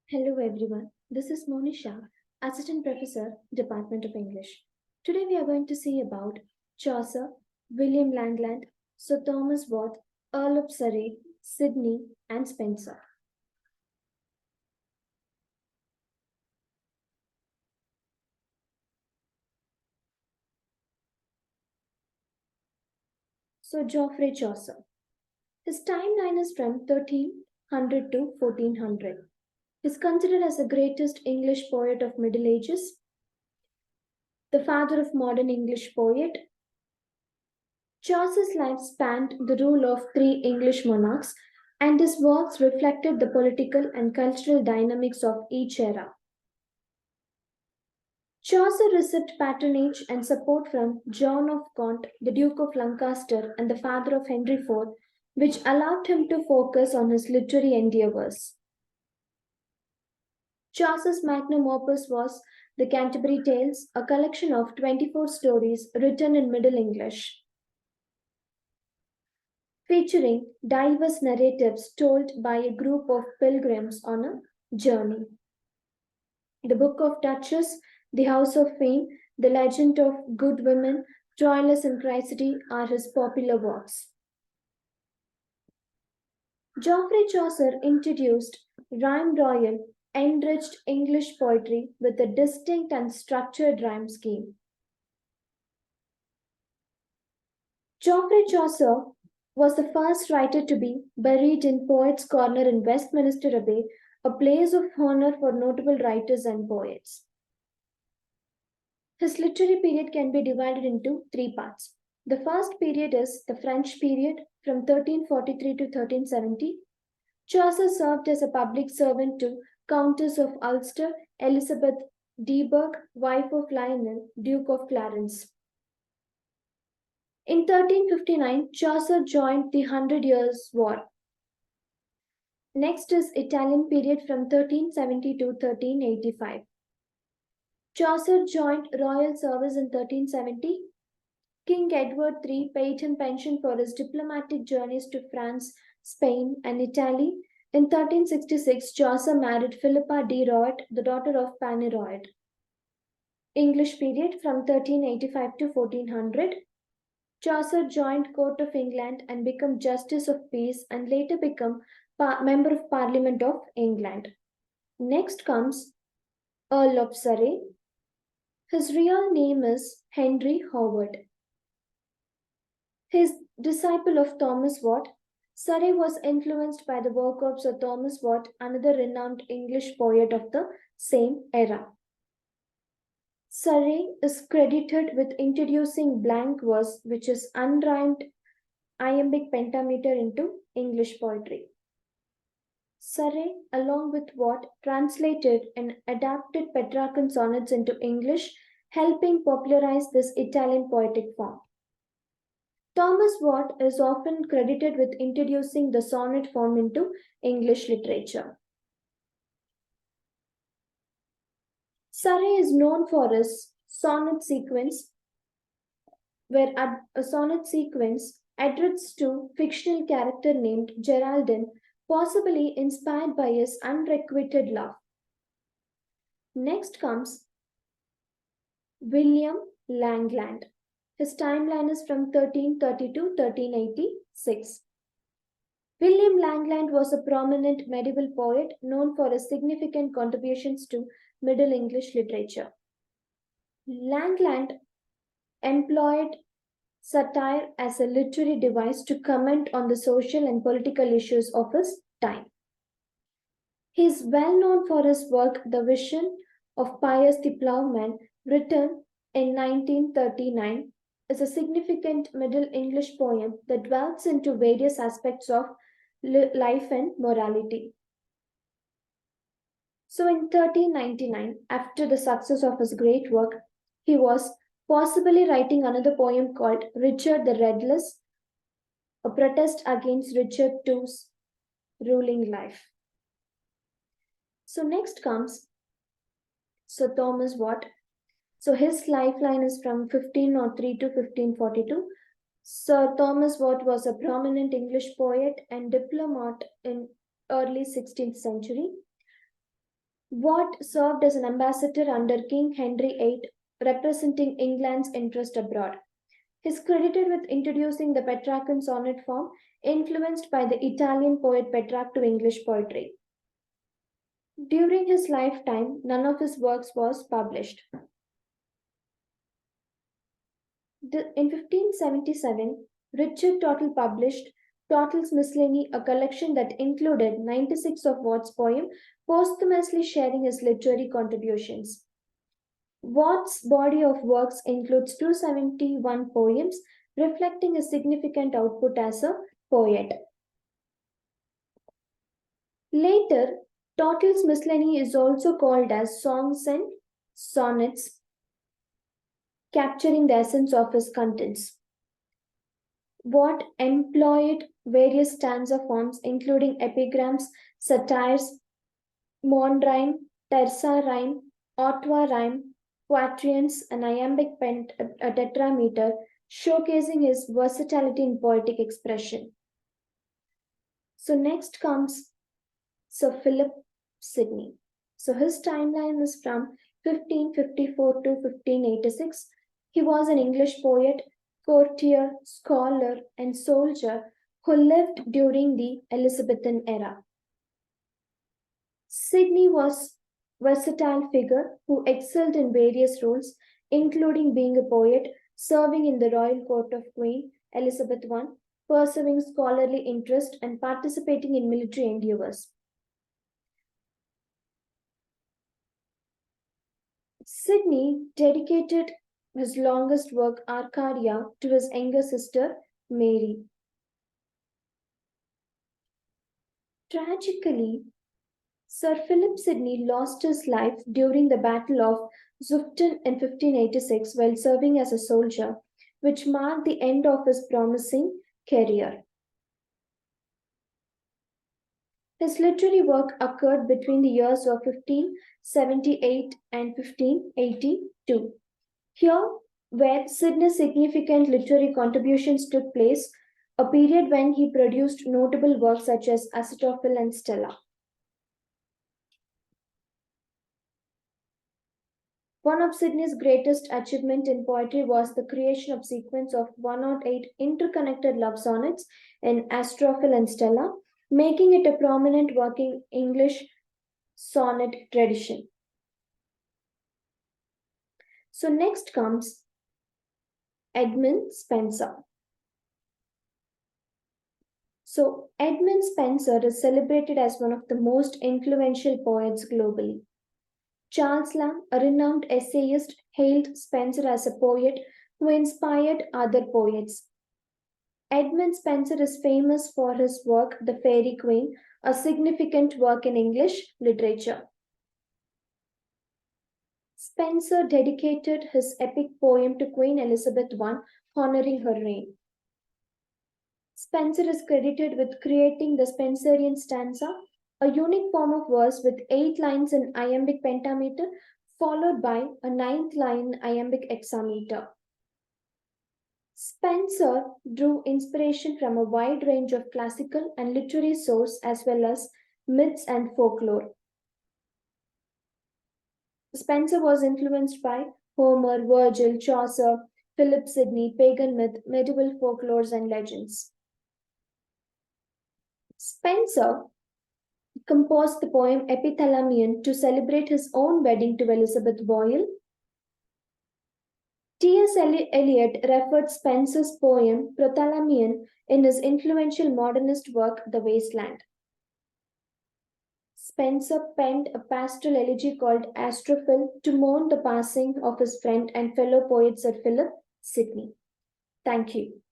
Hello everyone, this is Monisha, Assistant Professor, Department of English. Today we are going to see about Chaucer, William Langland, Sir Thomas Watt, Earl of Surrey, Sydney, and Spencer. So Geoffrey Chaucer. His timeline is from 1300 to 1400. He is considered as the greatest English poet of Middle Ages, the father of modern English poet. Chaucer's life spanned the rule of three English monarchs, and his works reflected the political and cultural dynamics of each era. Chaucer received patronage and support from John of Gaunt, the Duke of Lancaster, and the father of Henry IV, which allowed him to focus on his literary endeavors. Chaucer's magnum opus was the Canterbury Tales, a collection of 24 stories written in Middle English, featuring diverse narratives told by a group of pilgrims on a journey. The Book of Duchess, The House of Fame, The Legend of Good Women, Troilus and Cressida are his popular works. Geoffrey Chaucer introduced rhyme royal, enriched English poetry with a distinct and structured rhyme scheme. Geoffrey Chaucer was the first writer to be buried in Poets' Corner in Westminster Abbey, a place of honor for notable writers and poets. His literary period can be divided into three parts. The first period is the French period from 1343 to 1370. Chaucer served as a public servant to Countess of Ulster, Elizabeth de Burgh, wife of Lionel, Duke of Clarence. In 1359, Chaucer joined the Hundred Years' War. Next is Italian period from 1370 to 1385. Chaucer joined royal service in 1370. King Edward III paid him pension for his diplomatic journeys to France, Spain, and Italy. In 1366, Chaucer married Philippa de Roet, the daughter of Fanny Roet. English period from 1385 to 1400. Chaucer joined Court of England and became Justice of Peace and later became Member of Parliament of England. Next comes Earl of Surrey. His real name is Henry Howard. His disciple of Thomas Watt, Surrey was influenced by the work of Sir Thomas Watt, another renowned English poet of the same era. Surrey is credited with introducing blank verse, which is unrhymed iambic pentameter, into English poetry. Surrey, along with Watt, translated and adapted Petrarchan sonnets into English, helping popularize this Italian poetic form. Thomas Watt is often credited with introducing the sonnet form into English literature. Surrey is known for his sonnet sequence, where a sonnet sequence addressed to fictional character named Geraldine, possibly inspired by his unrequited love. Next comes William Langland. His timeline is from 1330 to 1386. William Langland was a prominent medieval poet known for his significant contributions to Middle English literature. Langland employed satire as a literary device to comment on the social and political issues of his time. He is well known for his work The Vision of Pius the Plowman, written in 1939, is a significant Middle English poem that dwells into various aspects of life and morality. So in 1399, after the success of his great work, he was possibly writing another poem called Richard the Redless, a protest against Richard II's ruling life. So next comes Sir Thomas Watt. So his lifeline is from 1503 to 1542. Sir Thomas Watt was a prominent English poet and diplomat in early 16th century. Watt served as an ambassador under King Henry VIII, representing England's interest abroad. He is credited with introducing the Petrarchan sonnet form, influenced by the Italian poet Petrarch to English poetry. During his lifetime, none of his works was published. In 1577, Richard Tottle published Tottle's Miscellany, a collection that included 96 of Watt's poems, posthumously sharing his literary contributions. Watt's body of works includes 271 poems, reflecting a significant output as a poet. Later, Tottle's Miscellany is also called as Songs and Sonnets, capturing the essence of his contents. Watt employed various stanza forms, including epigrams, satires, monrhyme, terza rhyme, ottava rhyme, quatrains, and iambic tetrameter, showcasing his versatility in poetic expression. So next comes Sir Philip Sidney. So his timeline is from 1554 to 1586. He was an English poet, courtier, scholar, and soldier who lived during the Elizabethan era. Sidney was a versatile figure who excelled in various roles, including being a poet, serving in the royal court of Queen Elizabeth I, pursuing scholarly interest, and participating in military endeavors. Sidney dedicated his longest work, Arcadia, to his younger sister, Mary. Tragically, Sir Philip Sidney lost his life during the Battle of Zutphen in 1586 while serving as a soldier, which marked the end of his promising career. His literary work occurred between the years of 1578 and 1582. Here, where Sidney's significant literary contributions took place, a period when he produced notable works such as Achitophel and Stella. One of Sidney's greatest achievements in poetry was the creation of sequence of 108 interconnected love sonnets in Achitophel and Stella, making it a prominent working English sonnet tradition. So next comes Edmund Spenser. So Edmund Spenser is celebrated as one of the most influential poets globally. Charles Lamb, a renowned essayist, hailed Spenser as a poet who inspired other poets. Edmund Spenser is famous for his work, The Faerie Queene, a significant work in English literature. Spenser dedicated his epic poem to Queen Elizabeth I, honoring her reign. Spenser is credited with creating the Spenserian stanza, a unique form of verse with 8 lines in iambic pentameter, followed by a 9th line in iambic hexameter. Spenser drew inspiration from a wide range of classical and literary sources as well as myths and folklore. Spenser was influenced by Homer, Virgil, Chaucer, Philip Sidney, pagan myth, medieval folklores, and legends. Spenser composed the poem Epithalamion to celebrate his own wedding to Elizabeth Boyle. T.S. Eliot referred Spenser's poem Prothalamion in his influential modernist work The Waste Land. Spenser penned a pastoral elegy called Astrophel to mourn the passing of his friend and fellow poet Sir Philip Sidney. Thank you.